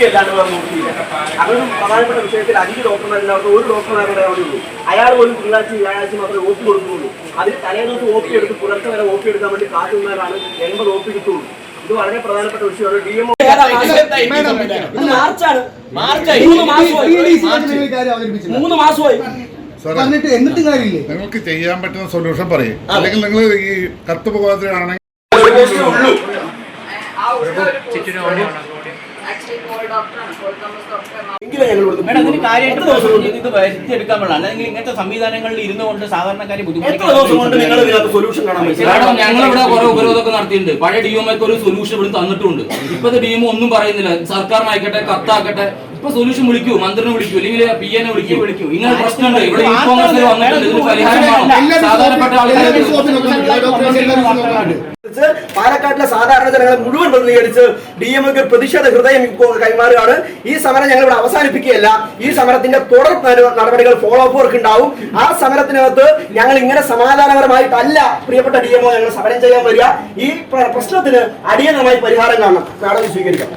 അല്ലാണ്ട് നോക്കിയില്ല. അതൊരു പ്രധാനപ്പെട്ട വിഷയത്തിൽ 5 ഡോക്ടർമാരുണ്ടാവും, ഒരു ഡോക്ടർമാരുടെ അവിടെ ഉള്ളൂ. അയാൾ പോലും തിങ്കളാഴ്ച വ്യാഴാഴ്ച മാത്രമേ OP കൊടുക്കുന്നുള്ളൂ. അതിന് തലേദിവസം OP എടുത്ത് പുലർച്ചെ വരെ OP എടുക്കാൻ വേണ്ടി കാത്തുനിന്നാലാണ് 80 OP കിട്ടുള്ളൂ. ഇത് വളരെ പ്രധാനപ്പെട്ട വിഷയമാണ്. DMO മാർച്ചാണ്, 3 മാസമായി എന്നിട്ടും കാര്യമില്ലേ? നിങ്ങൾക്ക് ചെയ്യാൻ പറ്റുന്ന സൊല്യൂഷൻ പറയും, അല്ലെങ്കിൽ നിങ്ങൾ ഈ കത്ത് പോകാതെയാണെങ്കിൽ ഇങ്ങനത്തെ സംവിധാനങ്ങളിൽ ഇരുന്നുകൊണ്ട് സാധാരണക്കാരെ ഞങ്ങളിവിടെ കുറെ ഉപരോധമൊക്കെ നടത്തിയിട്ടുണ്ട്. പഴയ DMOക്ക് ഒരു സൊല്യൂഷൻ ഇവിടെ തന്നിട്ടുണ്ട്. ഇപ്പത്തെ DMO ഒന്നും പറയുന്നില്ല. സർക്കാരിനായിക്കട്ടെ കത്താക്കട്ടെ ഇപ്പൊ സൊല്യൂഷൻ വിളിക്കൂ, മന്ത്രിനെ വിളിക്കൂ, അല്ലെങ്കിൽ PA വിളിക്കൂ. ഇങ്ങനെ പ്രശ്നമുണ്ട് ഇവിടെ. ഈ കോൺഗ്രസ് വന്നിട്ടുണ്ട്, ഇതിന് പരിഹാരമാണ് സാധാരണപ്പെട്ട ആൾക്കാരെ. പാലക്കാട്ടിലെ സാധാരണ ജനങ്ങളെ മുഴുവൻ പ്രതിനിധീകരിച്ച് DMOക്ക് പ്രതിഷേധ ഹൃദയം കൈമാറുകയാണ്. ഈ സമരം ഞങ്ങൾ ഇവിടെ അവസാനിപ്പിക്കുകയല്ല. ഈ സമരത്തിന്റെ തുടർ നടപടികൾ ഫോളോ അപ്പ് വർക്ക് ഉണ്ടാവും. ആ സമരത്തിനകത്ത് ഞങ്ങൾ ഇങ്ങനെ സമാധാനപരമായിട്ടല്ല പ്രിയപ്പെട്ട DMO ഞങ്ങൾ സമരം ചെയ്യാൻ വരിക. ഈ പ്രശ്നത്തിന് അടിയന്തരമായി പരിഹാരം കാണണം. സ്വീകരിക്കാം.